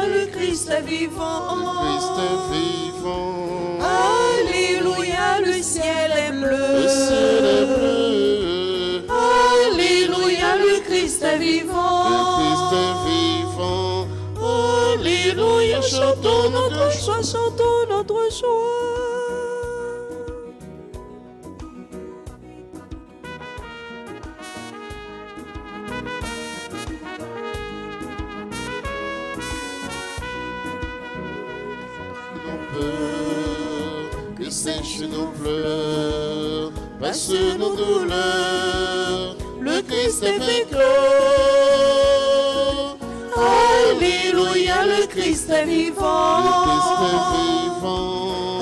le Christ est vivant. Le Christ est vivant. Alléluia, le ciel est bleu. Le ciel est bleu. Alléluia, le Christ est vivant. Le Christ est vivant. Alléluia, chantons notre joie, chantons notre joie. Que sèche nos pleurs, passe nos douleurs, le Christ est vainqueur. Alléluia, le Christ est vivant. Le Christ est vivant.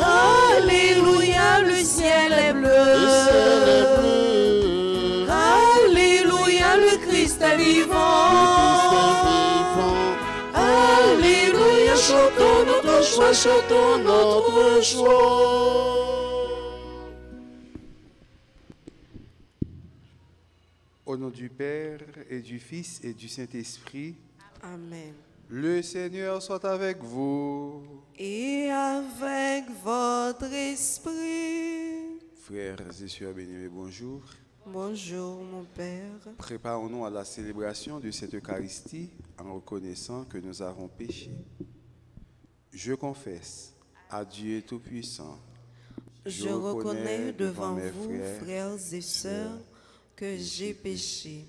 Alléluia, le ciel est bleu. Le ciel est bleu. Alléluia, le Christ est vivant. Le Christ est vivant. Alléluia, chantons notre joie, chantons notre joie. Au nom du Père et du Fils et du Saint-Esprit, Amen. le Seigneur soit avec vous. Et avec votre esprit. Frères et sœurs bien-aimés, bonjour. Bonjour mon Père. Préparons-nous à la célébration de cette Eucharistie en reconnaissant que nous avons péché. Je confesse à Dieu Tout-Puissant. Je reconnais devant vous, frères et sœurs, que j'ai péché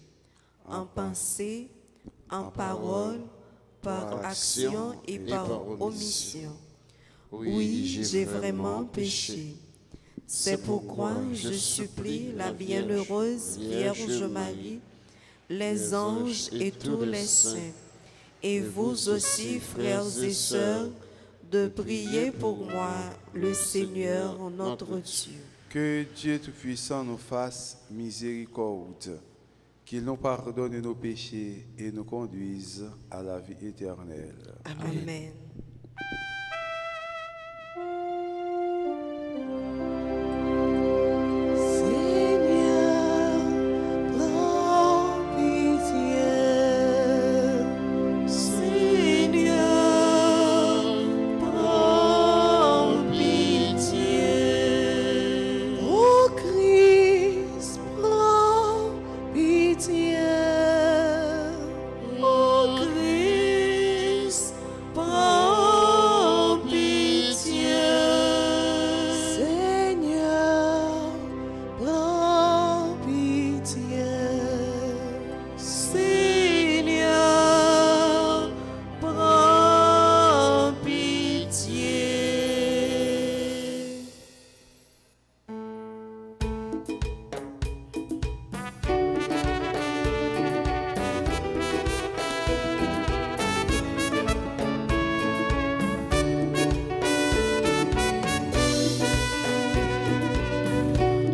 en pensée, en parole, par action et par omission. Oui, j'ai vraiment péché. C'est pourquoi je supplie la bienheureuse Vierge Marie, les anges et tous les saints, et vous aussi, frères et sœurs, de prier pour moi, le Seigneur notre Dieu. Que Dieu Tout-Puissant nous fasse miséricorde, qu'il nous pardonne nos péchés et nous conduise à la vie éternelle. Amen.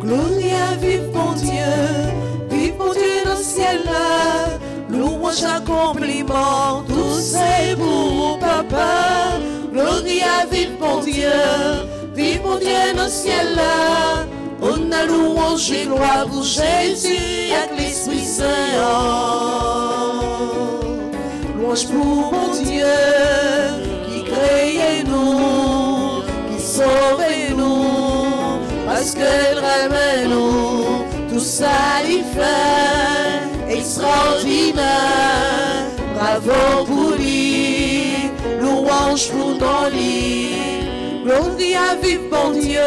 Gloria, vive mon Dieu dans le ciel là, louange, accompliment, tout c'est pour Papa. Gloria, vive mon Dieu dans le ciel là, on a louange et gloire pour Jésus avec l'Esprit Saint. Louange pour mon Dieu qui crée nous, qui sauve nous, parce qu'elle ramène nous, tout ça il fait extraordinaire. Bravo pour lui, louange pour nos lits. Gloria, vive mon Dieu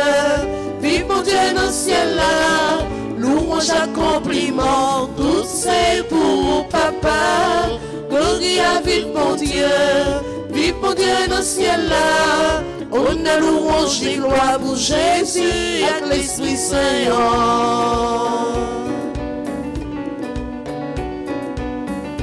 dans le ciel là, louange, accompliment, tout c'est pour Papa. Gloria, vive mon Dieu dans le ciel là, on a louange et gloire pour Jésus avec l'Esprit Saint.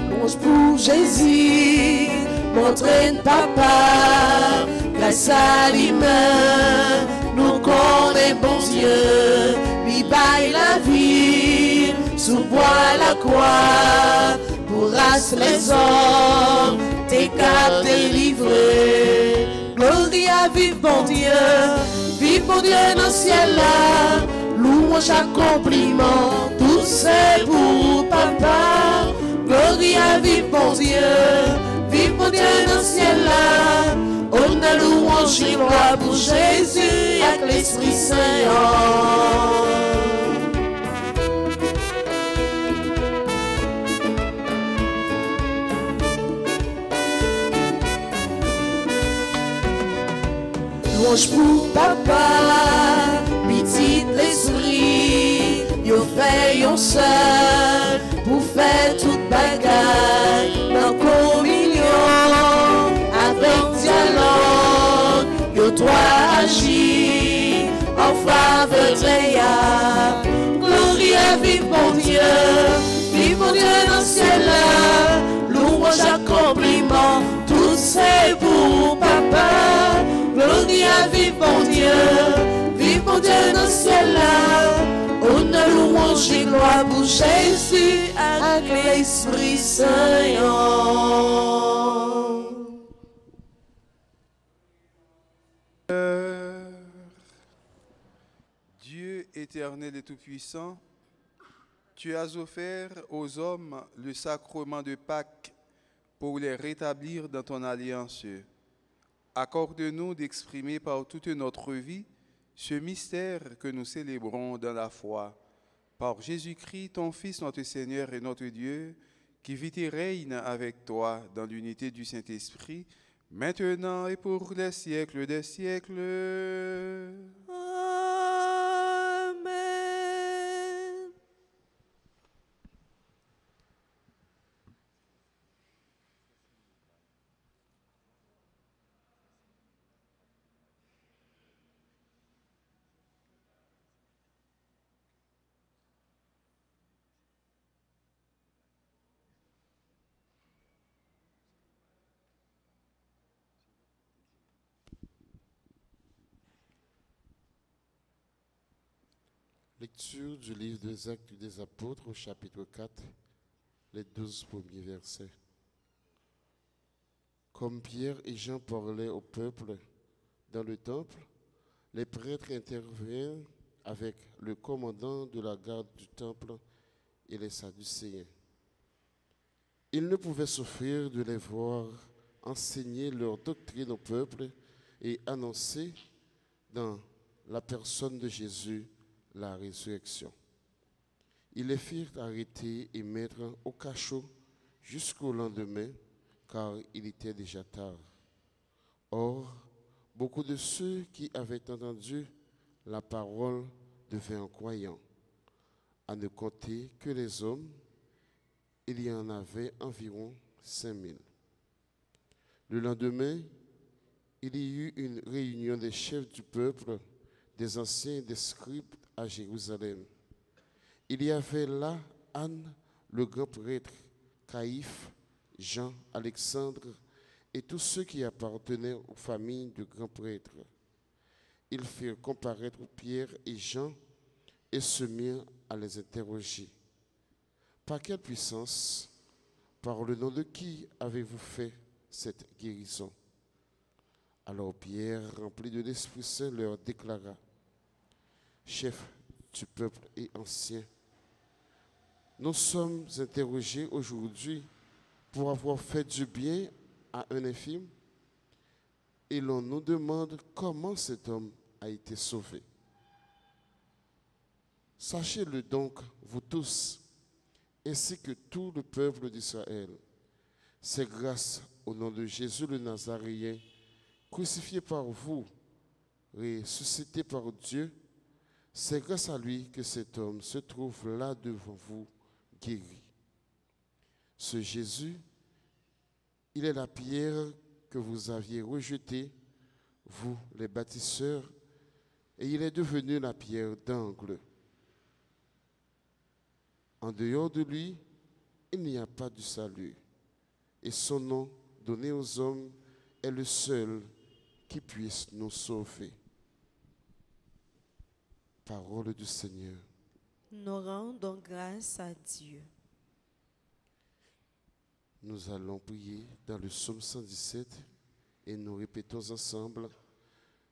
Louange pour Jésus, montrez Papa, grâce à l'humain, nous connaissons bon Dieu, lui baille la vie, sous bois la croix, pour race les hommes, t'es qu'à délivrer. Gloria, vive mon Dieu dans le ciel là, louange, accompliment, tout c'est pour Papa. Gloria, vive mon Dieu vive mon Dieu dans le ciel là. On a louange et gloire pour Jésus avec l'Esprit Saint. Louange pour papa, petit l'esprit, yo fait yon seul, pour faire toute bagaille, dans communion, avec dialogue, yo doit agir, en faveur de ya. Gloire à vive mon Dieu dans le ciel là, louange accomplissement, tout c'est pour papa. Gloire à vive mon Dieu dans le ciel là. On a louange et gloire pour Jésus avec l'Esprit Saint. Dieu éternel et tout-puissant, tu as offert aux hommes le sacrement de Pâques pour les rétablir dans ton alliance. Accorde-nous d'exprimer par toute notre vie ce mystère que nous célébrons dans la foi. Par Jésus-Christ, ton Fils, notre Seigneur et notre Dieu, qui vit et règne avec toi dans l'unité du Saint-Esprit, maintenant et pour les siècles des siècles. Amen. Lecture du livre des Actes des Apôtres au chapitre 4, les 12 premiers versets. Comme Pierre et Jean parlaient au peuple dans le temple, les prêtres intervinrent avec le commandant de la garde du temple et les Sadducéens. Ils ne pouvaient souffrir de les voir enseigner leur doctrine au peuple et annoncer dans la personne de Jésus la résurrection. Ils les firent arrêter et mettre au cachot jusqu'au lendemain, car il était déjà tard. Or, beaucoup de ceux qui avaient entendu la parole devinrent croyants. À ne compter que les hommes, il y en avait environ 5000. Le lendemain, il y eut une réunion des chefs du peuple, des anciens et des scribes à Jérusalem. Il y avait là Anne, le grand prêtre, Caïphe, Jean, Alexandre et tous ceux qui appartenaient aux familles du grand prêtre. Ils firent comparaître Pierre et Jean et se mirent à les interroger. Par quelle puissance, par le nom de qui avez-vous fait cette guérison? Alors Pierre, rempli de l'Esprit Saint, leur déclara: Chefs du peuple et anciens, nous sommes interrogés aujourd'hui pour avoir fait du bien à un infime, et l'on nous demande comment cet homme a été sauvé. Sachez-le donc, vous tous, ainsi que tout le peuple d'Israël, c'est grâce au nom de Jésus le Nazaréen, crucifié par vous, ressuscité par Dieu, c'est grâce à lui que cet homme se trouve là devant vous, guéri. Ce Jésus, il est la pierre que vous aviez rejetée, vous les bâtisseurs, et il est devenu la pierre d'angle. En dehors de lui, il n'y a pas de salut, et son nom donné aux hommes est le seul qui puisse nous sauver. Parole du Seigneur. Nous rendons grâce à Dieu. Nous allons prier dans le psaume 117 et nous répétons ensemble: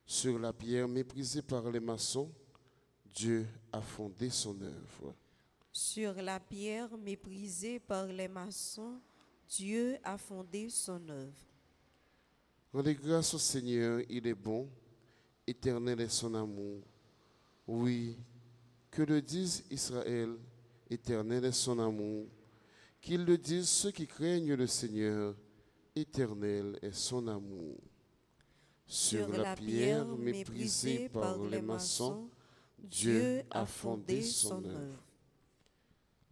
sur la pierre méprisée par les maçons, Dieu a fondé son œuvre. Sur la pierre méprisée par les maçons, Dieu a fondé son œuvre. Rendez grâce au Seigneur, il est bon, éternel est son amour. Oui, que le dise Israël, éternel est son amour. Qu'ils le disent ceux qui craignent le Seigneur, éternel est son amour. Sur la pierre méprisée par les maçons, Dieu a fondé son œuvre.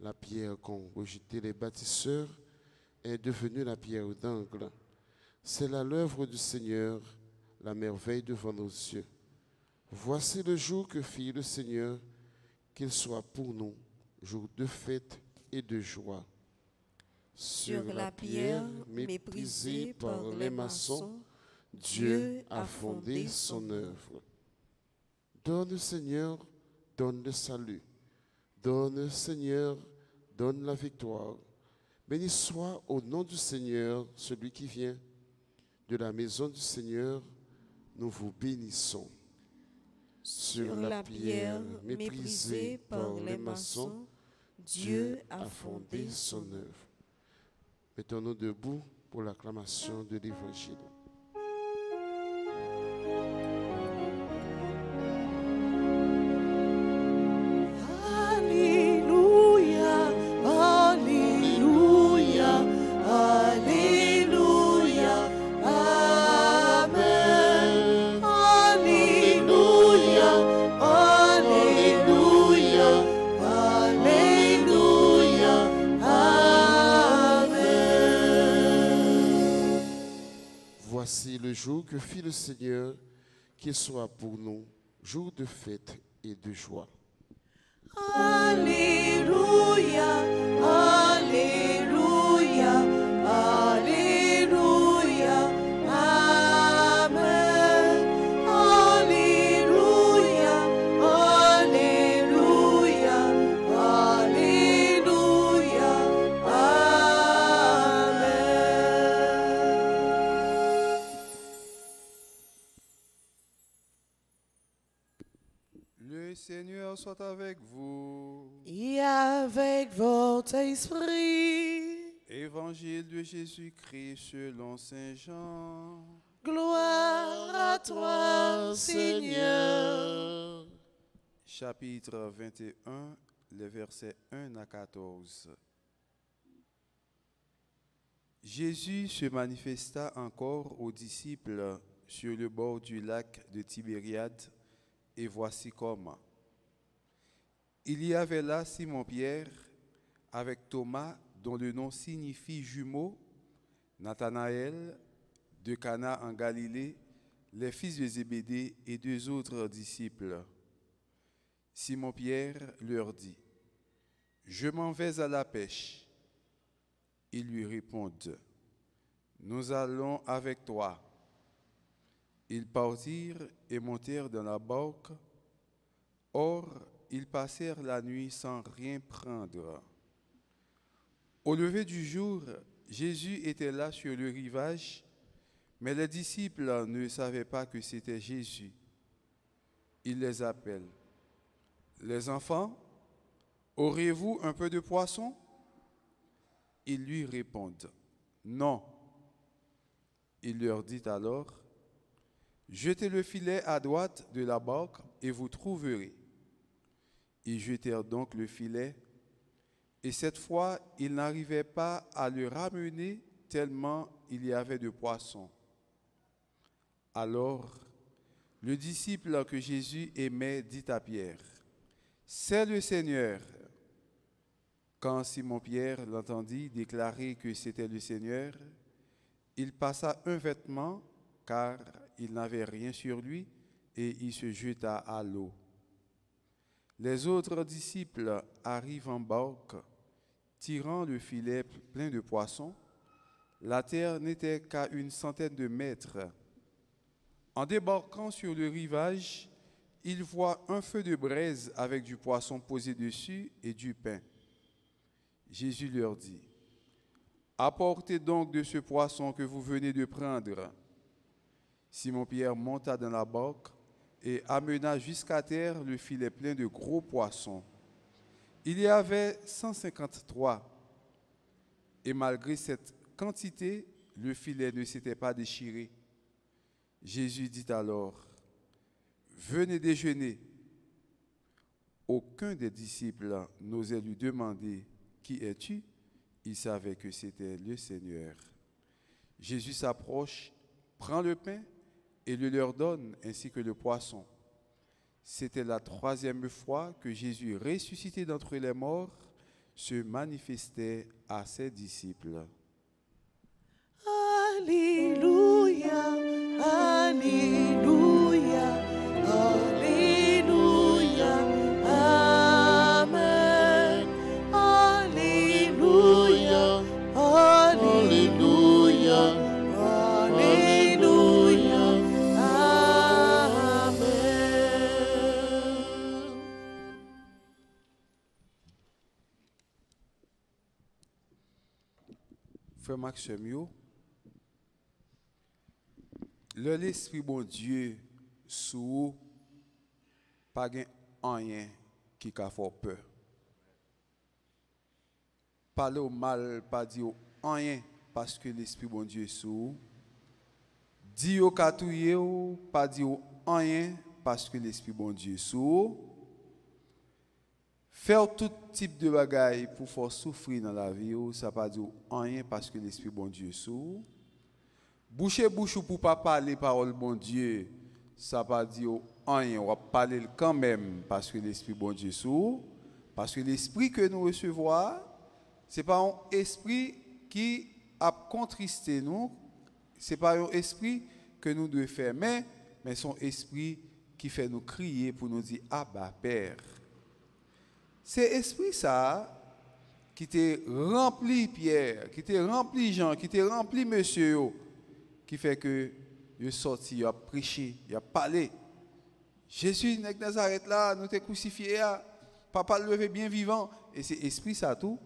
La pierre qu'ont rejetée les bâtisseurs est devenue la pierre d'angle. C'est là l'œuvre du Seigneur, la merveille devant nos yeux. Voici le jour que fit le Seigneur, qu'il soit pour nous jour de fête et de joie. Sur la pierre méprisée par les maçons, Dieu a fondé son œuvre. Donne, Seigneur, donne le salut. Donne, Seigneur, donne la victoire. Béni soit au nom du Seigneur celui qui vient. De la maison du Seigneur, nous vous bénissons. Sur la pierre méprisée par les maçons, Dieu a fondé son œuvre. Mettons-nous debout pour l'acclamation de l'Évangile. Alléluia, Alléluia, Alléluia, Amen. Alléluia, Alléluia, Alléluia, Amen. Voici le jour que fit le Seigneur, qu'il soit pour nous jour de fête et de joie. Alléluia, Alléluia, Alléluia, Amen. Alléluia, Alléluia, Alléluia, Amen. Le Seigneur soit avec vous. Et avec votre esprit, Évangile de Jésus-Christ selon Saint Jean. gloire à toi, Seigneur. Chapitre 21, les versets 1 à 14. Jésus se manifesta encore aux disciples sur le bord du lac de Tibériade, et voici comment. Il y avait là Simon-Pierre avec Thomas, dont le nom signifie jumeau, Nathanaël de Cana en Galilée, les fils de Zébédée et deux autres disciples. Simon-Pierre leur dit, « Je m'en vais à la pêche. » Ils lui répondent, « Nous allons avec toi. » Ils partirent et montèrent dans la barque. Or, ils passèrent la nuit sans rien prendre. Au lever du jour, Jésus était là sur le rivage, mais les disciples ne savaient pas que c'était Jésus. Il les appelle. « Les enfants, aurez-vous un peu de poisson ?» Ils lui répondent, « Non. » Il leur dit alors, « Jetez le filet à droite de la barque et vous trouverez. » Ils jetèrent donc le filet, et cette fois, ils n'arrivaient pas à le ramener tellement il y avait de poissons. Alors, le disciple que Jésus aimait dit à Pierre, « C'est le Seigneur. » Quand Simon-Pierre l'entendit déclarer que c'était le Seigneur, il passa un vêtement, car il n'avait rien sur lui, et il se jeta à l'eau. Les autres disciples arrivent en barque, tirant le filet plein de poissons. La terre n'était qu'à 100 de mètres. En débarquant sur le rivage, ils voient un feu de braise avec du poisson posé dessus et du pain. Jésus leur dit, « Apportez donc de ce poisson que vous venez de prendre. » Simon-Pierre monta dans la barque et amena jusqu'à terre le filet plein de gros poissons. Il y avait 153. Et malgré cette quantité, le filet ne s'était pas déchiré. Jésus dit alors, venez déjeuner. Aucun des disciples n'osait lui demander, qui es-tu? Il savait que c'était le Seigneur. Jésus s'approche, prend le pain et le leur donne, ainsi que le poisson. C'était la 3e fois que Jésus, ressuscité d'entre les morts, se manifestait à ses disciples. Alléluia, Alléluia, Alléluia, Amen. Alléluia, Alléluia, Alléluia, Amen. Frère Maxime, l'Esprit bon Dieu sous pas rien qui a fait peur. Parler au mal, pas dire rien parce que l'Esprit bon Dieu sous. Dire au katouye, pas dire rien parce que l'Esprit bon Dieu sous. Faire tout type de bagaille pour faire souffrir dans la vie, ça pas dire rien parce que l'Esprit bon Dieu sous. Boucher bouche pour pas parler parole bon Dieu, ça pas dire rien, on va parler quand même parce que l'Esprit bon Dieu sous, parce que l'esprit que nous recevons, c'est pas un esprit qui a contristé nous, c'est pas un esprit que nous devons faire, mais son esprit qui fait nous crier pour nous dire Abba Père. C'est esprit ça qui t'est rempli Pierre, qui t'est rempli Jean, qui t'est rempli monsieur, qui fait que il est sorti, il a prêché, il a parlé. Jésus, de Nazareth là, nous t'es crucifié, papa le levé bien vivant. Et c'est esprit ça tout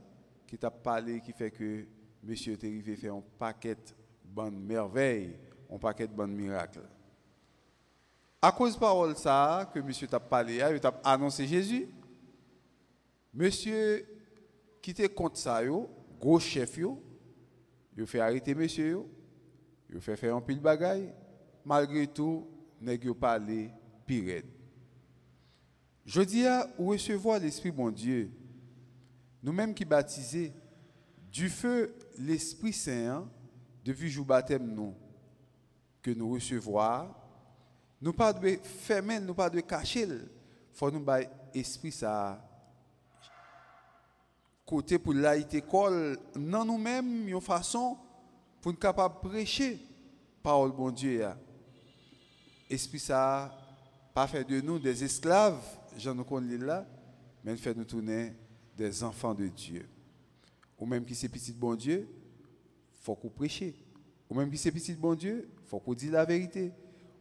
qui t'a parlé, qui fait que monsieur t'est arrivé faire un paquet de bonnes merveilles, un paquet de bonnes miracles. À cause de parole ça que monsieur t'a parlé, il t'a annoncé Jésus. Monsieur qui te compte ça, gros chef, il fait arrêter monsieur, il fait faire un pile bagaille. Malgré tout, nèg yo parlé pire. Je dis à recevoir l'Esprit bon Dieu, nous-mêmes qui baptisés, du feu l'Esprit Saint, depuis jour baptême nous, que nous recevons, nous pas de fermer, nous pas de cacher, faut nous bailler esprit ça côté pour laïté école dans nous-mêmes une façon pour nous capable prêcher parole bon Dieu. Esprit ça pas faire de nous des esclaves, j'en nous connais là, mais faire nous tourner des enfants de Dieu. Ou même qui c'est petit bon Dieu, faut qu'on prêche. Ou même qui c'est petit bon Dieu, faut qu'on dise la vérité.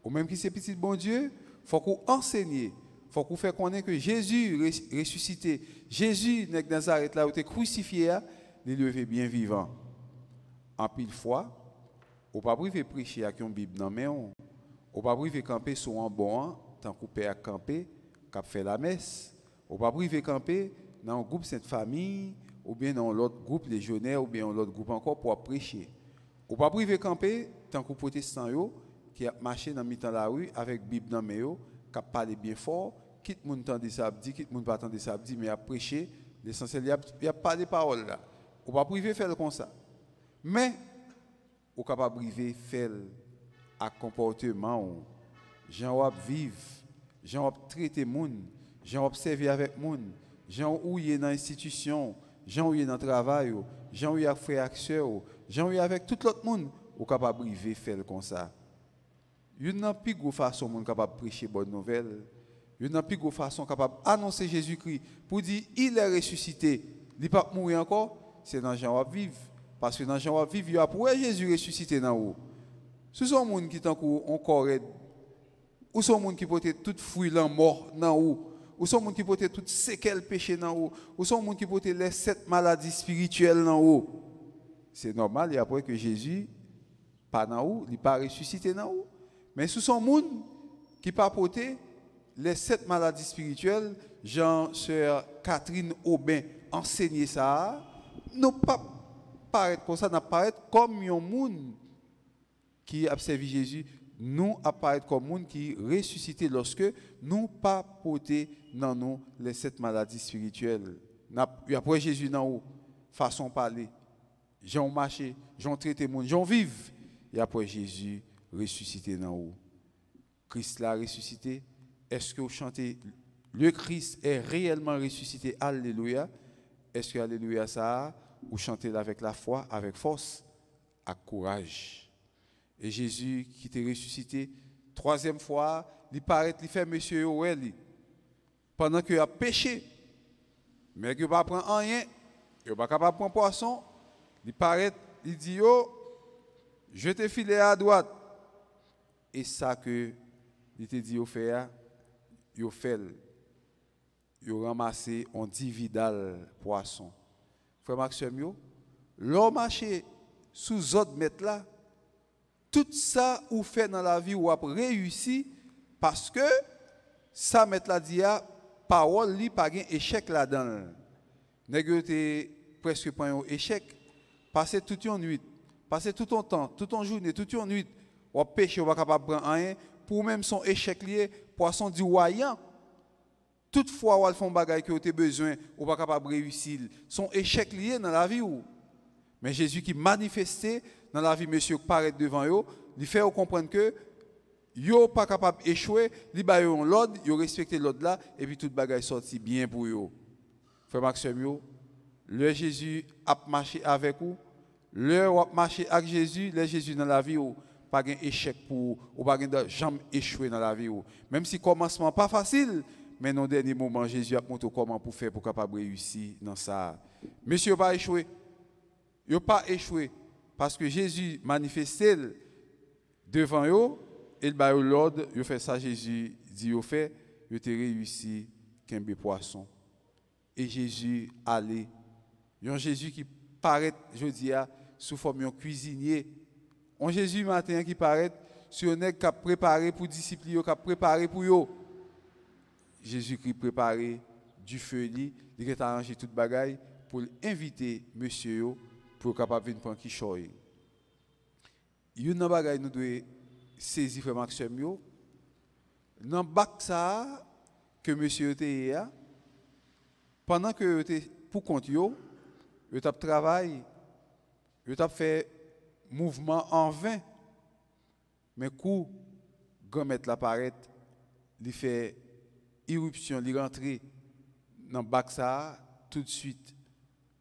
Ou même qui c'est petit bon Dieu, faut qu'on enseigne. Faut qu'on fait connaître que Jésus ressuscité, Jésus de Nazareth là où était crucifié, il est levé bien vivant. En pile fois, on pas privé prêcher avec une Bible dans main, on pas privé camper sur un bon tant qu'on père camper, cap faire la messe. On pas privé camper dans un groupe Sainte Famille ou bien dans l'autre groupe légionnaire ou bien dans l'autre groupe encore pour prêcher. On pas privé camper tant qu'on protestant yo qui a marché dans mi-temps la rue avec Bible dans main yo, qui parler bien fort, quitte moun tande ça dit, quitte moun pas tande ça dit, mais a prêcher, l'essentiel il y a pas de paroles là. On pas privé faire comme ça. Mais on capable privé faire à comportement, gens wap vivre, gens wap traiter moun, gens wap servir avec moun, gens ou y dans institution, gens ou y dans travail, gens ou y a frère action, gens ou y avec tout l'autre monde, on capable privé faire comme ça. Une n'a plus de façon moun capable prêcher bonne nouvelle. Une n'a plus de façon capable annoncer Jésus-Christ pour dire il est ressuscité. Il pas mourir encore, c'est dans Jean wap vivre parce que dans Jean wap vivre il y a pour Jésus ressuscité dans où. Ce sont moun qui tant qu'on correct ou sont moun qui portent toute fruit la mort dans où. Ou sont moun qui portent toute séquelle péché dans où. Ou sont moun qui portent les 7 maladies spirituelles dans où. C'est normal et après que Jésus pas dans où, il pas ressuscité dans où. Mais ce sont gens qui pas porté les 7 maladies spirituelles, Jean, sœur Catherine Aubin enseigné ça, nous pas paraître comme ça, n'a paraître comme un monde qui a servi Jésus, nous apparaître comme monde qui ressuscité lorsque nous pas porté dans nous les 7 maladies spirituelles. Après Jésus dans nous, façon de parler, j'en marché, j'en traité monde, j'en vive. Et après Jésus ressuscité dans nous. Christ l'a ressuscité. Est-ce que vous chantez le Christ est réellement ressuscité? Alléluia. Est-ce que alléluia ça ou chantez avec la foi, avec force, avec courage? Et Jésus qui était ressuscité, 3e fois, il paraît, il fait monsieur Yoel, pendant qu'il a péché, mais qu'il ne va pas prendre rien, il ne va pas capable de prendre poisson, il paraît, il dit, yo, je te filé à droite. Et ça que il te dit, il fait, il ramassé un dividal poisson. Frère Maxime, l'homme marché sous autres mètres là, tout ça ou fait dans la vie ou a réussi parce que ça met la dia parole li pas gain échec là-dedans. Nèg te presque pas un échec, passer toute une nuit, passer tout ton temps, toute une journée, toute une nuit, ou péché ou pas capable prendre rien pour même son échec lié poisson du royaume. Toutefois ou font bagaille que tu besoin ou pas capable réussir, son échec lié dans la vie ou. Mais Jésus qui manifestait dans la vie monsieur qui paraît devant eux, il fait comprendre que yo pas capable d'échouer, li ba yo l'ordre, yo respecter l'ordre là et puis toute bagaille sorti bien pour yo. Frère Maxime yo, le Jésus a marché avec vous, le a marché avec Jésus, le Jésus dans la vie ou pas gain échec pour ou pas gain jamais échouer dans la vie ou. Même si commencement pas facile, mais dans le dernier moment Jésus a montré comment pour faire pour capable réussir dans ça. Monsieur pas échoué. Yo pas échoué parce que Jésus manifestait devant eux, il ba l'ordre, il fait ça Jésus dit il fait, il te réussi qu'un poisson. Et Jésus allait. Un Jésus qui paraît, je dis, sous forme d'un cuisinier. Un Jésus matin qui paraît sur un nèg qui a préparé pour disciples, qui a préparé pour eux. Jésus qui préparé du feu, il a arrangé toute bagaille pour inviter monsieur pour capable venir prendre qui choy. Une bagaille nous doit saisir frère Maxime yo. Dans bac ça que monsieur était pendant que était pour compte yo t'a travail, yo t'a fait mouvement en vain. Mais coup grand mettre la paraît, il fait irruption, il rentre dans bac ça tout de suite.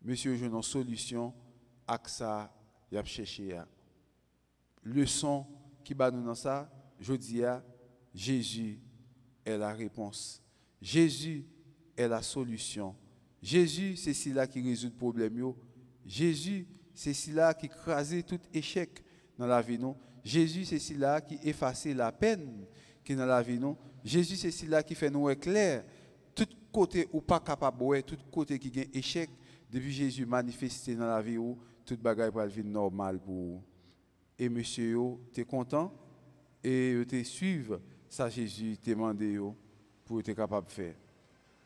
Monsieur joue une solution à ça y a cherché. Leçon qui va nous dans ça, je dis Jésus est la réponse. Jésus est la solution. Jésus c'est celui-là qui résout le problème. Jésus c'est celui-là qui crase tout échec dans la vie nous. Jésus c'est celui-là qui efface la peine qui est dans la vie nous. Jésus c'est celui-là qui fait nous éclair tout côté ou pas capable tout côté qui gagne échec depuis Jésus manifesté dans la vie où toute bagaille pour la vie normale pour et monsieur tu es content et tu suivre ça Jésus t'a demandé pour être capable de faire.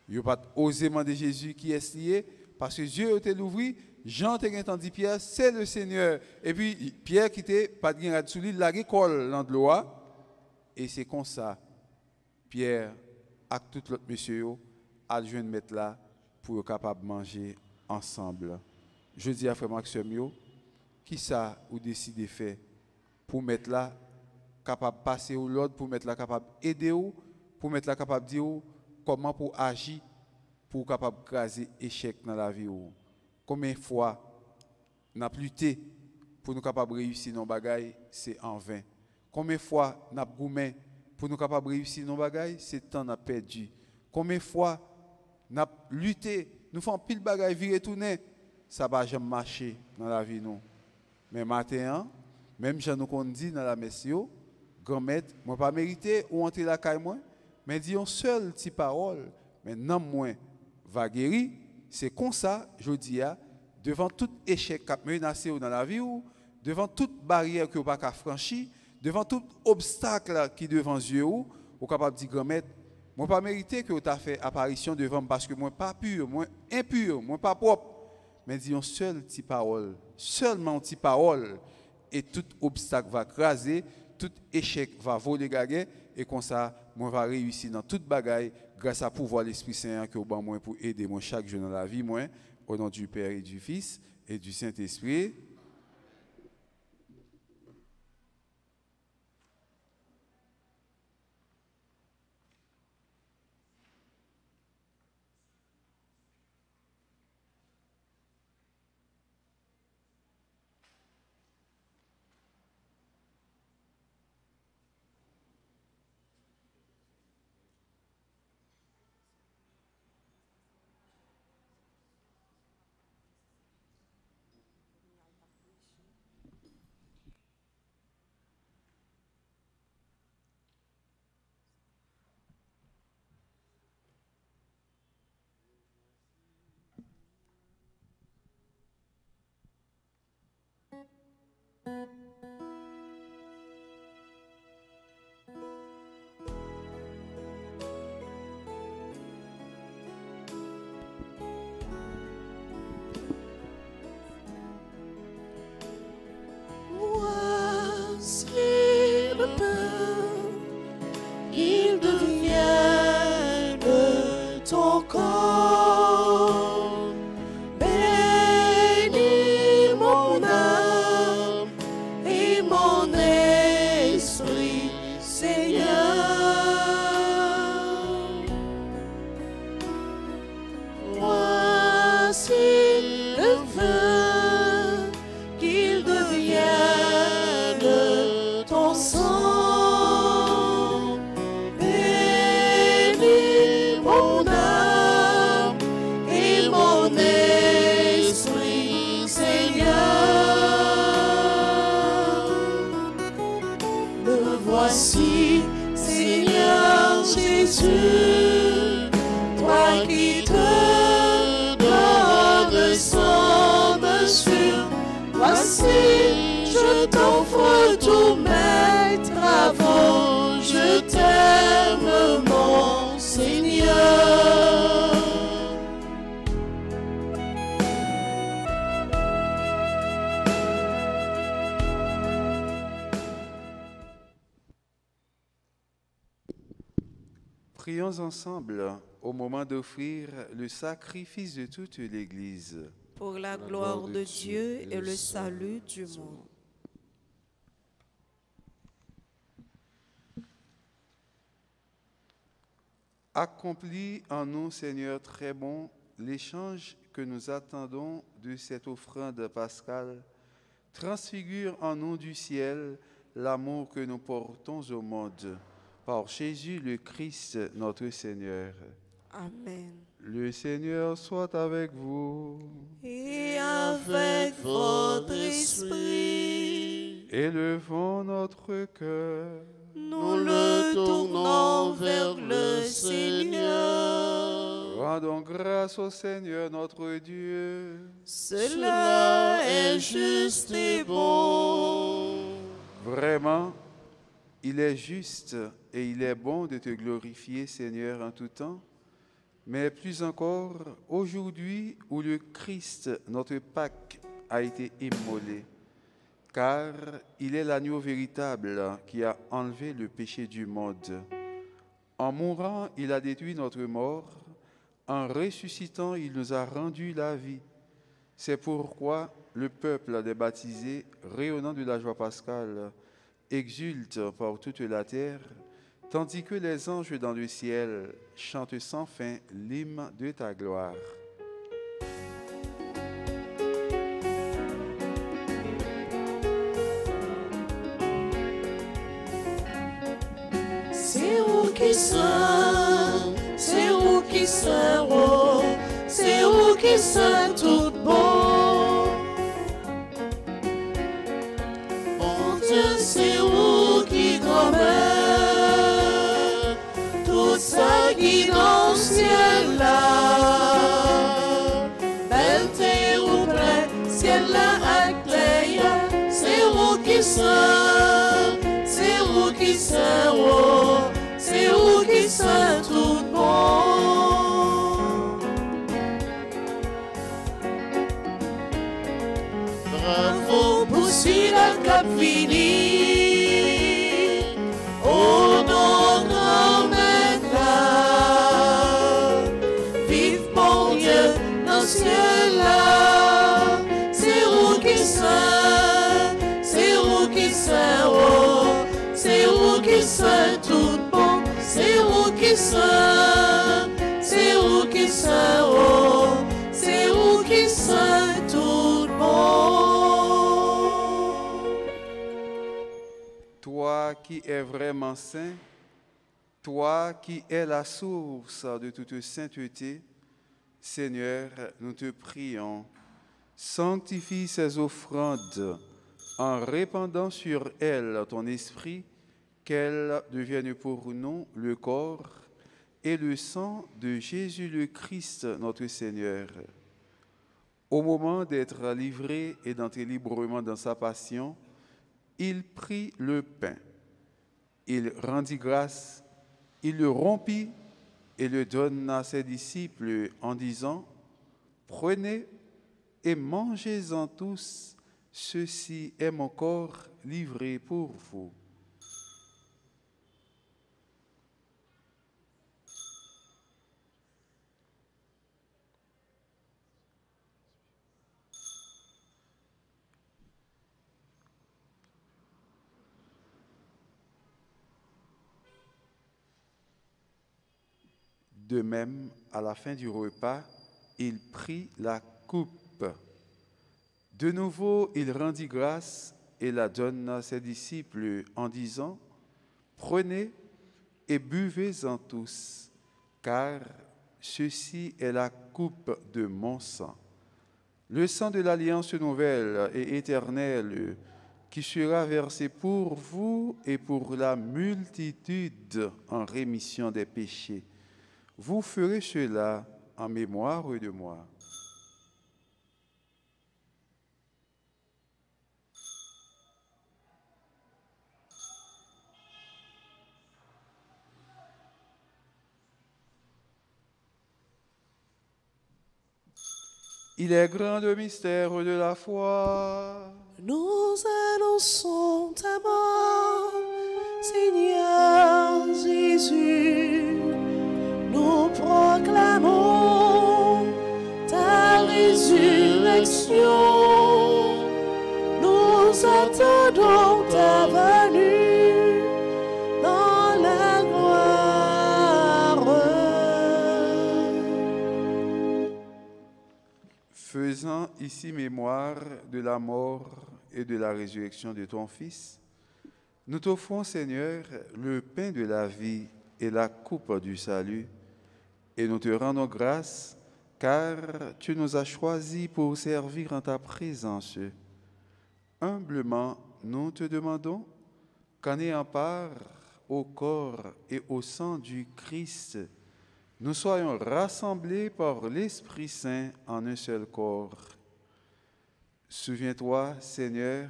Yo pas osé demander Jésus qui est lié parce que Dieu t'a l'ouvert, Jean t'a entendu Pierre, c'est le Seigneur et puis Pierre qui était pas de gain sous lui la école dans de l'eau et c'est comme ça Pierre avec tout l'autre monsieur a joindre mettre là pour être capable de manger ensemble. Je dis à frère Maxime qui ça ou décide de faire pour mettre là capable passer au l'autre pour mettre là capable aider ou pour mettre là capable dire comment pour agir pour capable craser échec dans la vie ou combien de fois n'a lutté pour nous capable réussir nos bagailles c'est en vain. Combien de fois n'a goumé pour nous capable réussir nos bagailles c'est temps n'a perdu. Combien de fois n'a lutté nous faisons pile bagaille virer tourner ça va jamais marcher dans la vie nous. Mais matin même Jean nous dit dans la messe grand-maître moi pas mérité ou entrer la caille moi mais dit une seule petite parole mais non moins va guérir c'est comme ça je dis devant tout échec qui menacé dans la vie ou devant toute barrière que vous pas franchir devant tout obstacle qui devant yeux ou capable dire grand-maître moi pas mérité que tu as fait apparition devant parce que moi pas pur moi impur moi pas propre mais dis une seule petite parole, seulement une petite parole, et tout obstacle va craser, tout échec va voler gagner, et comme ça, moi va réussir dans toute bagaille grâce à pouvoir l'Esprit Saint que au moi pour aider moi chaque jour dans la vie, moi, au nom du Père et du Fils et du Saint-Esprit. Voici, Seigneur Jésus, toi qui te donnes sans mesure. Voici, je t'offre tous mes travaux, je t'aime mon Seigneur. Prions ensemble au moment d'offrir le sacrifice de toute l'Église. Pour la gloire de Dieu et le salut du monde. Accomplis en nous, Seigneur très bon, l'échange que nous attendons de cette offrande pascale. Transfigure en nous du ciel l'amour que nous portons au monde. Par Jésus le Christ, notre Seigneur. Amen. Le Seigneur soit avec vous. Et avec votre esprit. Élevons notre cœur. Nous le tournons vers le Seigneur. Rendons grâce au Seigneur notre Dieu. Cela est juste et bon. Vraiment, il est juste et il est bon de te glorifier, Seigneur, en tout temps, mais plus encore aujourd'hui où le Christ, notre Pâque, a été immolé, car il est l'agneau véritable qui a enlevé le péché du monde. En mourant, il a détruit notre mort, en ressuscitant, il nous a rendu la vie. C'est pourquoi le peuple des baptisés, rayonnant de la joie pascale, exulte par toute la terre, tandis que les anges dans le ciel chantent sans fin l'hymne de ta gloire. C'est où qui saint, c'est où qui saint, oh, c'est où qui saint tout bon. Mon Dieu, c'est où qui grand-mère, tout ça qui dans le ciel là. Belle terre ou plein, ciel là éclair, c'est où qui saint, c'est où qui saint, oh, c'est où qui saint tout bon. pour poursuivre le cap fini. Oh non, non, maintenant, vive mon Dieu dans le ciel là. C'est où qui saint, c'est où qui saint, oh, c'est où qui saint tout bon, c'est où qui saint, c'est où qui saint, oh, c'est où qui saint tout bon. Toi qui es vraiment saint, toi qui es la source de toute sainteté, Seigneur, nous te prions, sanctifie ces offrandes en répandant sur elles ton esprit, qu'elles deviennent pour nous le corps et le sang de Jésus le Christ, notre Seigneur. Au moment d'être livré et d'entrer librement dans sa passion, il prit le pain, il rendit grâce, il le rompit et le donna à ses disciples en disant, « Prenez et mangez-en tous, ceci est mon corps livré pour vous. » De même, à la fin du repas, il prit la coupe. De nouveau, il rendit grâce et la donna à ses disciples en disant, « Prenez et buvez-en tous, car ceci est la coupe de mon sang, le sang de l'alliance nouvelle et éternelle qui sera versé pour vous et pour la multitude en rémission des péchés. Vous ferez cela en mémoire de moi. » Il est grand le mystère de la foi. Nous annonçons ta mort, Seigneur Jésus. Nous proclamons ta résurrection. Nous attendons ta venue dans la gloire. Faisant ici mémoire de la mort et de la résurrection de ton Fils, nous t'offrons, Seigneur, le pain de la vie et la coupe du salut, et nous te rendons grâce, car tu nous as choisis pour servir en ta présence. Humblement, nous te demandons qu'en ayant part au corps et au sang du Christ, nous soyons rassemblés par l'Esprit Saint en un seul corps. Souviens-toi, Seigneur,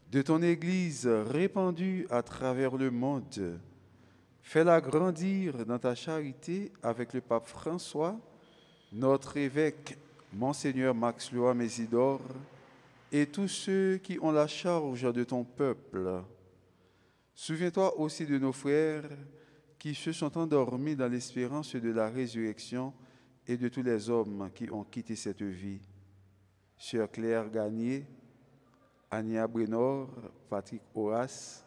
de ton Église répandue à travers le monde. Fais-la grandir dans ta charité avec le pape François, notre évêque, Monseigneur Max Loa Mésidor, et tous ceux qui ont la charge de ton peuple. Souviens-toi aussi de nos frères qui se sont endormis dans l'espérance de la résurrection et de tous les hommes qui ont quitté cette vie. Sœur Claire Gagné, Ania Brenor, Patrick Horace,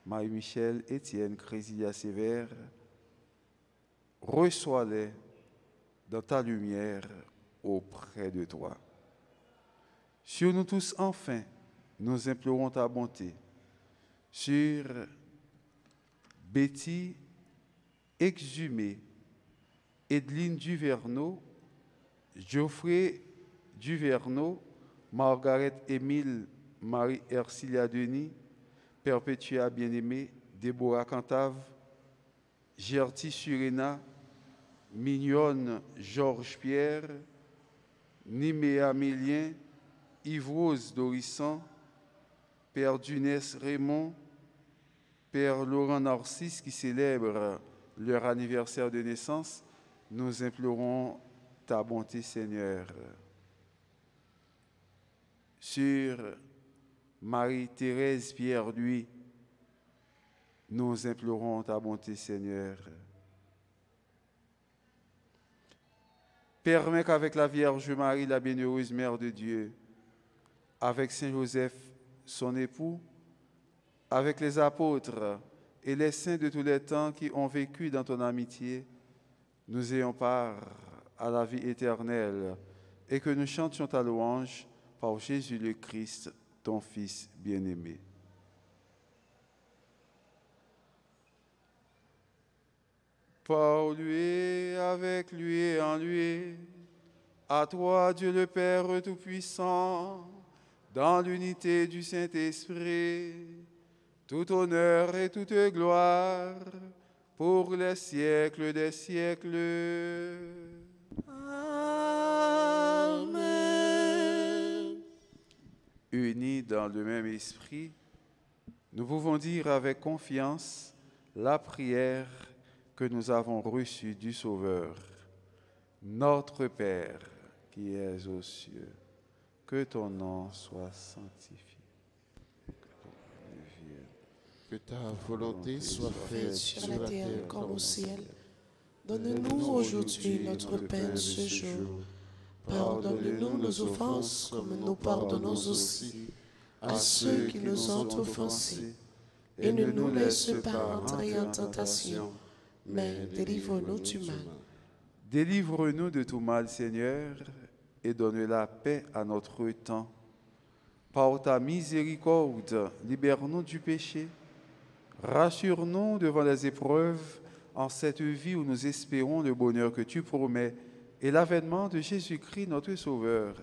Marie-Michel, Étienne, Crésilia Sévère, reçois-les dans ta lumière auprès de toi. Sur nous tous, enfin, nous implorons ta bonté. Sur Betty Exhumé, Edelyne Duverneau, Geoffrey Duverneau, Margaret Émile, Marie Ercilia Denis, Perpétua Bien-Aimée, Déborah Cantave, Gerty Surena, Mignonne Georges Pierre, Niméa Mélien, Yves-Rose Dorisson, Père Dunès Raymond, Père Laurent Narcisse qui célèbre leur anniversaire de naissance, nous implorons ta bonté, Seigneur. Sur Marie-Thérèse Pierre-Louis, nous implorons ta bonté, Seigneur. Permets qu'avec la Vierge Marie, la bienheureuse Mère de Dieu, avec Saint Joseph, son époux, avec les apôtres et les saints de tous les temps qui ont vécu dans ton amitié, nous ayons part à la vie éternelle et que nous chantions ta louange par Jésus le Christ, ton Fils bien-aimé. Par lui, avec lui et en lui, à toi, Dieu le Père Tout-Puissant, dans l'unité du Saint-Esprit, tout honneur et toute gloire pour les siècles des siècles. Amen. Unis dans le même esprit, nous pouvons dire avec confiance la prière que nous avons reçue du Sauveur. Notre Père, qui es aux cieux, que ton nom soit sanctifié. Que ta volonté soit faite sur la terre comme au ciel. Donne-nous aujourd'hui notre pain de ce jour. Pardonne-nous nos offenses comme nous pardonnons aussi à ceux qui nous ont offensés. Et ne nous laisse pas entrer en tentation, mais délivre-nous du mal. Délivre-nous de tout mal, Seigneur, et donne la paix à notre temps. Par ta miséricorde, libère-nous du péché. Rassure-nous devant les épreuves en cette vie où nous espérons le bonheur que tu promets et l'avènement de Jésus-Christ, notre Sauveur.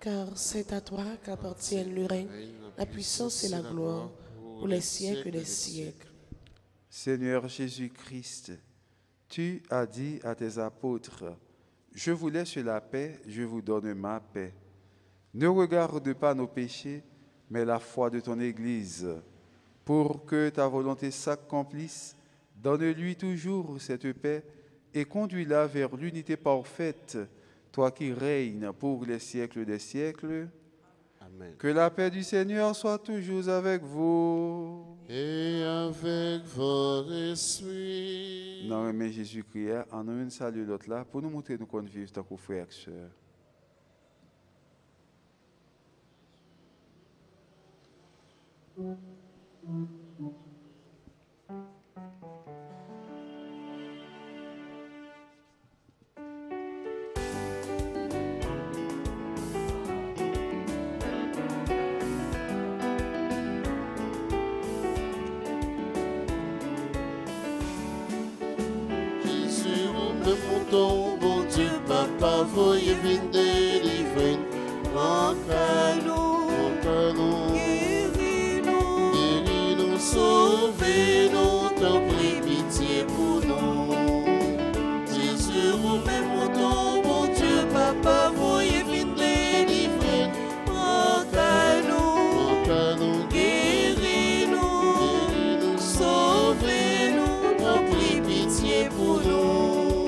Car c'est à toi qu'appartiennent le règne, la puissance et la gloire pour les siècles des siècles. Seigneur Jésus-Christ, tu as dit à tes apôtres, « Je vous laisse la paix, je vous donne ma paix. Ne regarde pas nos péchés, mais la foi de ton Église. Pour que ta volonté s'accomplisse, donne-lui toujours cette paix et conduis-la vers l'unité parfaite, toi qui règnes pour les siècles des siècles. » Amen. Que la paix du Seigneur soit toujours avec vous. Et avec votre esprit. Non, mais Jésus-Christ, en nous salut l'autre là, pour nous montrer nous qu'on vit tant que frères et sœurs. Jésus, nous montons, bon Dieu, Papa, voyez venir délivrer. Nous, Entends-nous, guéris-nous, guéris-nous, sauvez-nous, t'en prie, pitié pour nous. Jésus, nous montons, bon Dieu, Papa, voyez venir délivrer. entends-nous, Entends-nous, guéris-nous, guéris-nous, sauvez-nous, t'en prie, pitié pour nous.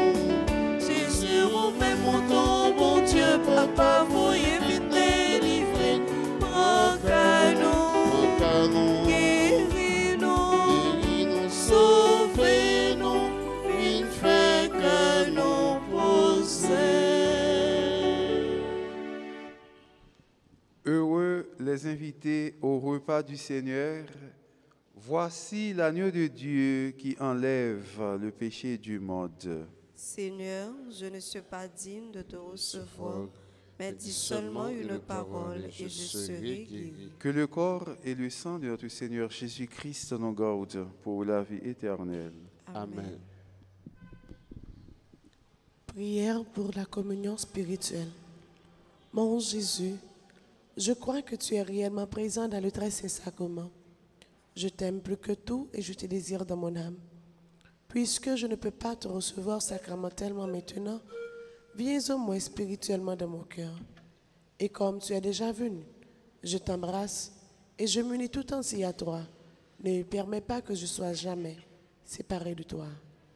Jésus, nous montons, bon Dieu, Papa, voyez venir délivrer. entends-nous, Entends-nous, guéris-nous, guéris-nous, sauvez-nous, une fait que nous possèdons. Heureux les invités au repas du Seigneur. Voici l'agneau de Dieu qui enlève le péché du monde. Seigneur, je ne suis pas digne de te recevoir, mais dis seulement une parole et je serai guéri. Que le corps et le sang de notre Seigneur Jésus-Christ nous gardent pour la vie éternelle. Amen. Prière pour la communion spirituelle. Mon Jésus, je crois que tu es réellement présent dans le très saint sacrement. Je t'aime plus que tout et je te désire dans mon âme. Puisque je ne peux pas te recevoir sacramentellement maintenant, viens au moins spirituellement dans mon cœur. Et comme tu es déjà venu, je t'embrasse et je m'unis tout entier à toi. Ne permets pas que je sois jamais séparé de toi.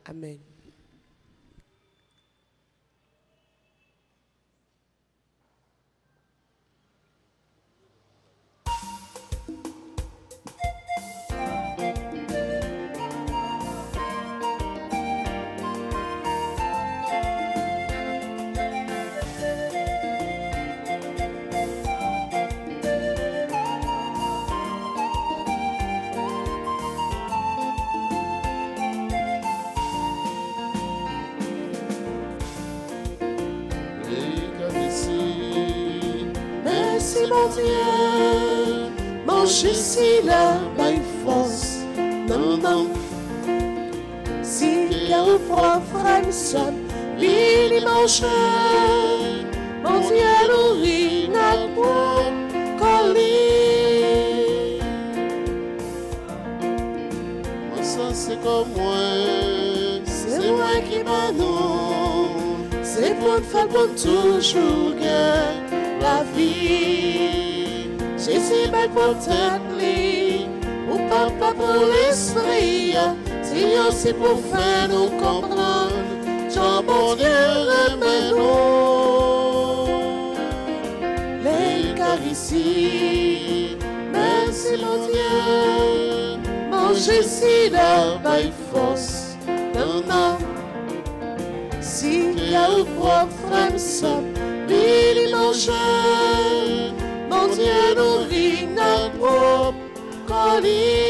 Amen. mon Dieu, manger si la baille force. Non, non. Si car froid Franson, il mange. Mon Dieu nourrit la peau, colis. Ça c'est comme moi, c'est moi qui m'annonce. C'est pour faire pour toujours la vie. Jésus belle pour t'aider, pour papa pour l'esprit. C'est aussi pour faire nous comprendre. Jean bon Dieu remets-nous. Les caressis, merci mon Dieu. Manger si la baille force. Non, non. Si y'a ou propre frère somme, il mange. Mon Dieu nourrit notre propre colis.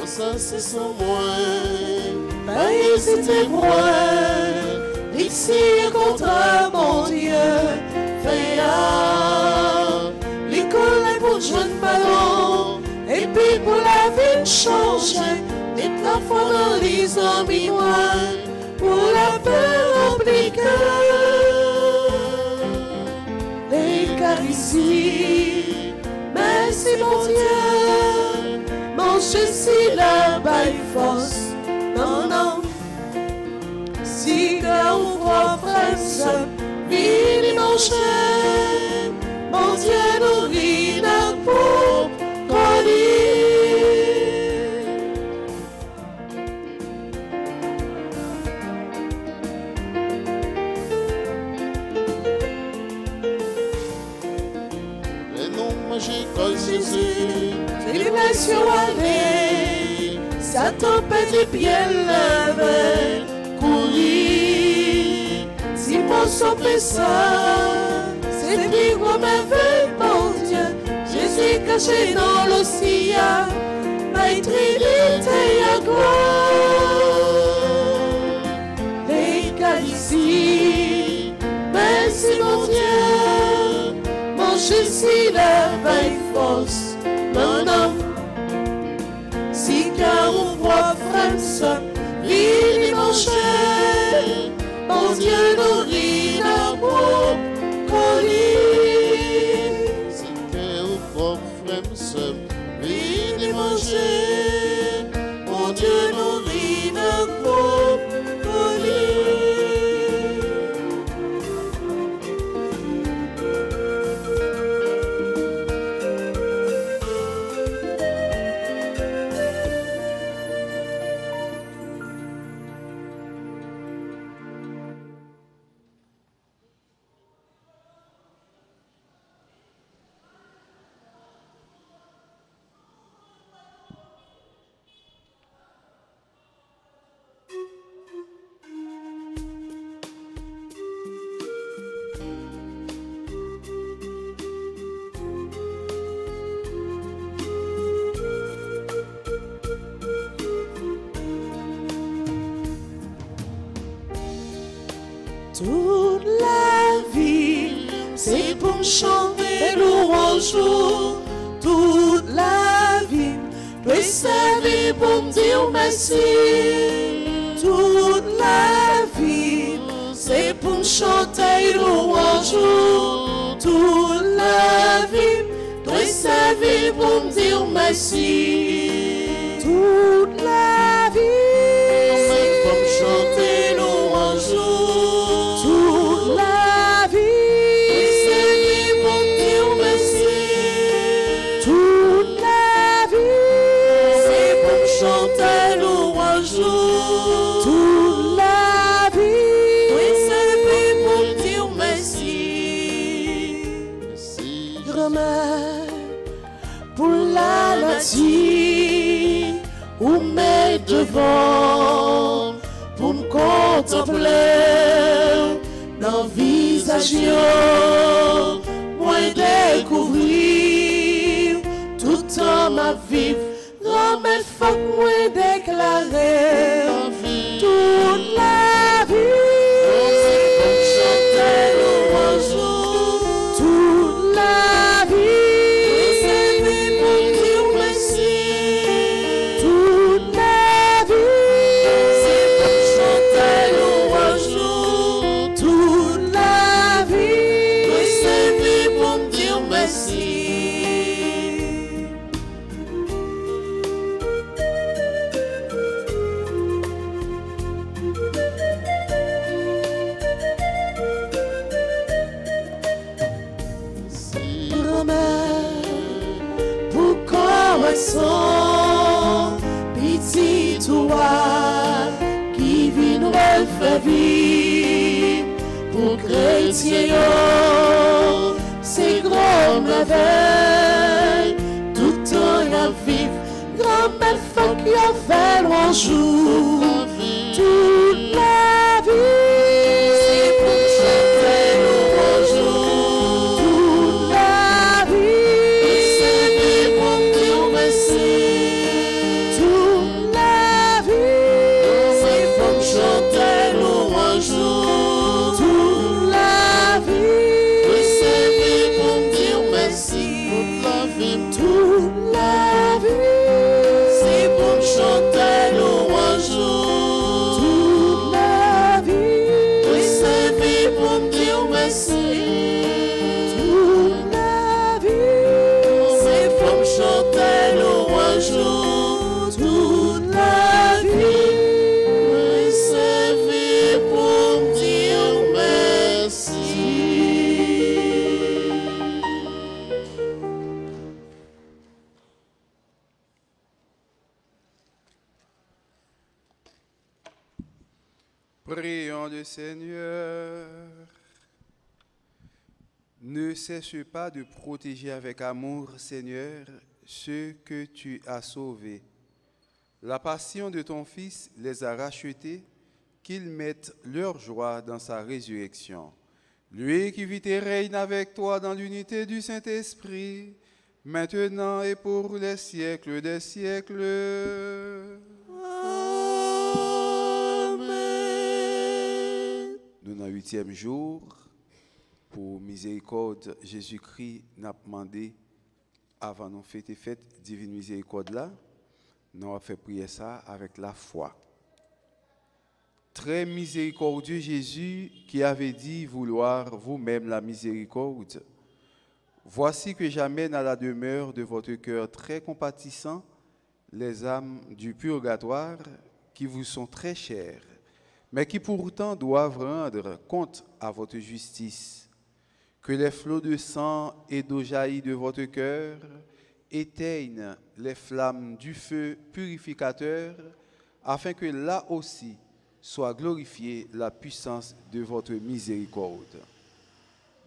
Ça c'est son moi, pas hésiter moi. Ici contre mon Dieu, fait l'école pour jouer le ballon, et puis pour la vie changer, et parfois dans les amis pour la peur oblique. Les caressis, merci mon Dieu, manger si la baille force, non, non. Si là où froid frère, il mange, mon Dieu nourrit notre pauvre colis. les noms magiques comme Jésus, tribulation année, sa tempête et bien levée. Si mon sang fait ça, c'est plus gros merveille, mon Dieu. Jésus caché dans l'océan, ma trinité à gloire. Les calycies, merci mon Dieu. Manger si la veille fausse, non, non. Si car on voit François, il mange. Mon Dieu nourrit notre propre colis. c'est que au propre frère somme, il manger. Mon Dieu nourrit notre propre colis. Toute la vie, c'est pour chanter louange. Toute la vie, doit servir pour me dire merci. Toute la vie, c'est pour chanter louange. Toute la vie, doit servir pour me dire merci. Toute la vie, c'est pour chanter louange. Toute la vie, c'est pour dire merci. Toute la vie, c'est pour chanter louange. Toute la vie, c'est pour dire merci. Grand-mère, pour la nature, ou met devant, pour me contempler. Dans le visage, moi découvrir l'homme à vivre, grand-mère faut que moi déclarer toute la vie. Toute la vie, c'est vie pour dire merci. Toute la vie, c'est pour chanter louange. Toute la vie, c'est vie pour dire merci. Petit toi qui vit nous refait vivre pour chrétien, c'est grand merveille, tout temps à vivre, grand merveille qui a fait un jour, toute la vie, c'est pour chanter louange, toute la vie, c'est vie pour dire merci. Prions le Seigneur. Ne cesse pas de protéger avec amour, Seigneur, ceux que tu as sauvés. La passion de ton Fils les a rachetés, qu'ils mettent leur joie dans sa résurrection. Lui qui vit et règne avec toi dans l'unité du Saint-Esprit, maintenant et pour les siècles des siècles. Nous, dans le 8e jour, pour miséricorde, Jésus-Christ n'a demandé, avant de fêter fête divine miséricorde là, nous avons fait prier ça avec la foi. Très miséricordieux Jésus qui avait dit vouloir vous-même la miséricorde. Voici que j'amène à la demeure de votre cœur très compatissant les âmes du purgatoire qui vous sont très chères, mais qui pourtant doivent rendre compte à votre justice. Que les flots de sang et d'eau jaillis de votre cœur éteignent les flammes du feu purificateur, afin que là aussi soit glorifiée la puissance de votre miséricorde.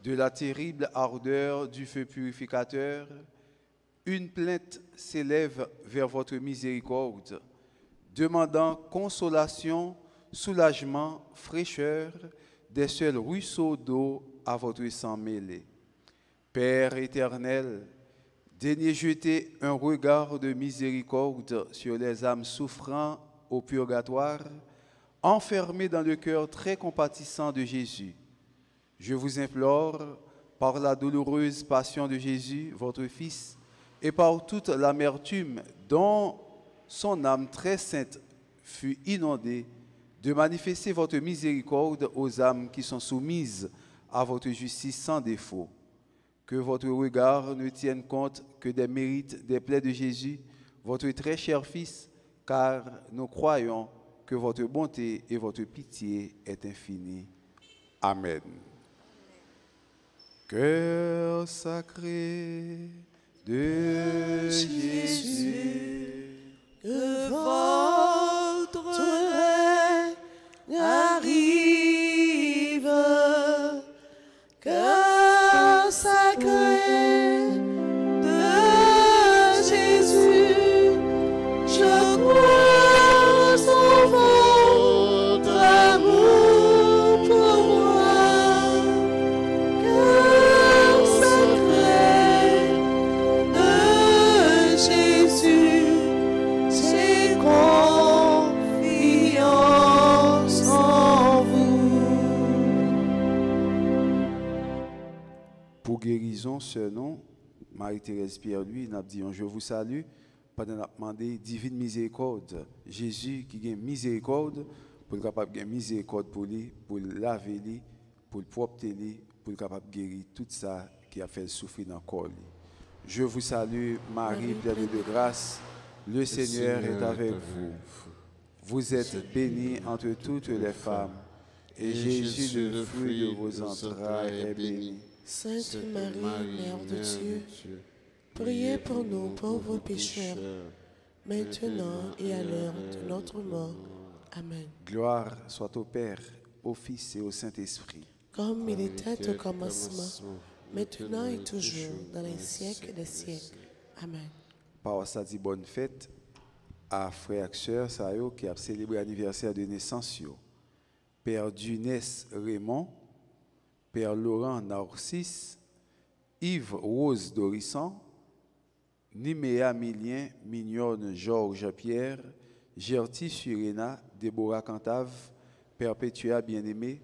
De la terrible ardeur du feu purificateur, une plainte s'élève vers votre miséricorde, demandant consolation, soulagement, fraîcheur, des seuls ruisseaux d'eau à votre sang mêlé. Père éternel, daignez jeter un regard de miséricorde sur les âmes souffrant au purgatoire, enfermées dans le cœur très compatissant de Jésus. Je vous implore, par la douloureuse passion de Jésus, votre Fils, et par toute l'amertume dont son âme très sainte fut inondée, de manifester votre miséricorde aux âmes qui sont soumises à votre justice sans défaut. Que votre regard ne tienne compte que des mérites des plaies de Jésus, votre très cher Fils, car nous croyons que votre bonté et votre pitié est infinie. Amen. Cœur sacré de Jésus, que votre règne arrive, cœur sacré de Jésus, je crois en votre amour pour moi, cœur sacré de Jésus. bénissons ce nom, Marie-Thérèse Pierre-Louis, nous dit je vous salue, pendant qu'on a demandé divine miséricorde. Jésus qui a miséricorde, pour être capable de miséricorde pour lui, pour laver lui, pour le propter lui, pour être capable de guérir tout ça qui a fait souffrir dans le corps. Je vous salue, Marie, pleine de grâce, le Seigneur est avec vous. Vous êtes bénie entre toutes les femmes, et Jésus, le fruit de vos entrailles, est béni. Sainte Marie, Mère de Dieu, priez pour nous pauvres pécheurs, maintenant et à l'heure de notre mort. Amen. Gloire soit au Père, au Fils et au Saint-Esprit. Comme il était au commencement, maintenant et toujours, dans les siècles des siècles. Amen. Par ça dit bonne fête à frères et sœurs qui a célébré l'anniversaire de naissance. Père Dunès Raymond, Père Laurent Narcisse, Yves Rose Dorisson, Niméa Milien, Mignonne Georges Pierre, Gertie Surena, Déborah Cantave, Perpétua Bien-Aimé,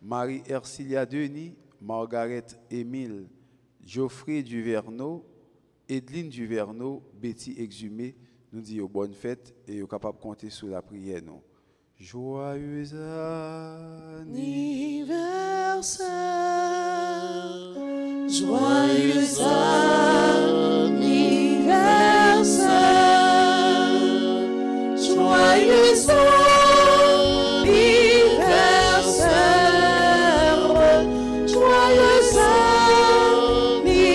Marie Ercilia Denis, Margaret Émile, Geoffrey Duverneau, Edline Duverneau, Betty Exhumé, nous disons bonne fête et nous sommes capables de compter sur la prière. Nous. Joyeux anniversaire, joyeux anniversaire, joyeux anniversaire, joyeux anniversaire.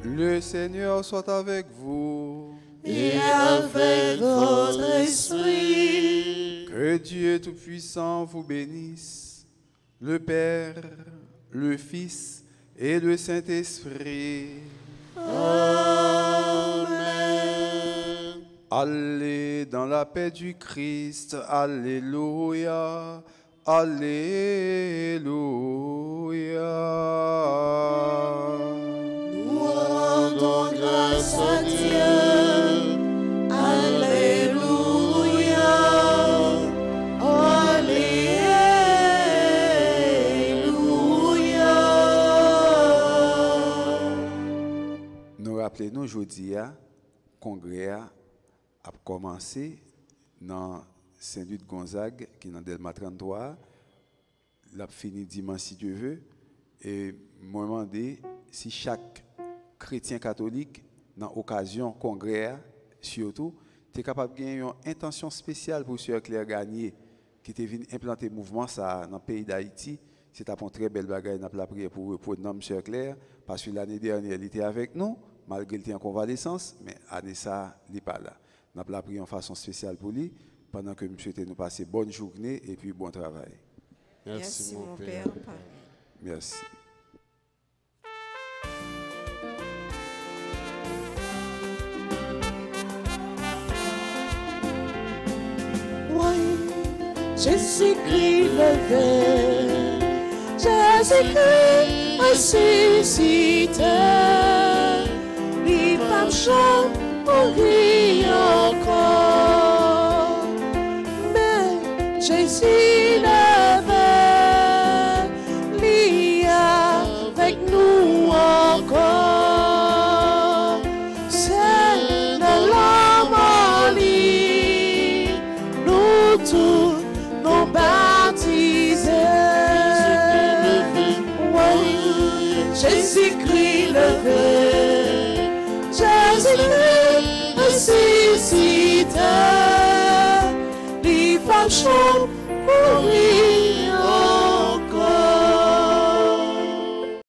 Le Seigneur soit avec vous. Et avec votre esprit. Que Dieu Tout-Puissant vous bénisse, le Père, le Fils et le Saint-Esprit. Amen. Allez dans la paix du Christ. Alléluia. Alléluia. Nous rendons grâce à Dieu. Rappelez-nous, aujourd'hui, le congrès a commencé dans Saint-Louis de Gonzague, qui est dans Delma 33. Il a fini dimanche, si Dieu veut. Et moi, je me demande si chaque chrétien catholique, dans l'occasion congrès, surtout, est capable de gagner une intention spéciale pour Sœur Claire Gagné, qui est venu implanter le mouvement ça, dans le pays d'Haïti. C'est une très belle bagaille. Nous avons la prière pour le nom de Sœur Claire, parce que l'année dernière, elle était avec nous. Malgré qu'il était en convalescence, mais année ça, il n'est pas là. Nous avons la prière en façon spéciale pour lui, pendant que nous souhaitons nous passer bonne journée et puis bon travail. Merci mon Père. Merci. Oui, Jésus-Christ levé, Jésus-Christ ressuscité. Chant mourir encore, mais Jésus levé, lit avec nous encore. C'est de l'homme en lit, nous tous nous baptisés. Oui, Jésus-Christ levé. Jésus-Christ ressuscité, les femmes chant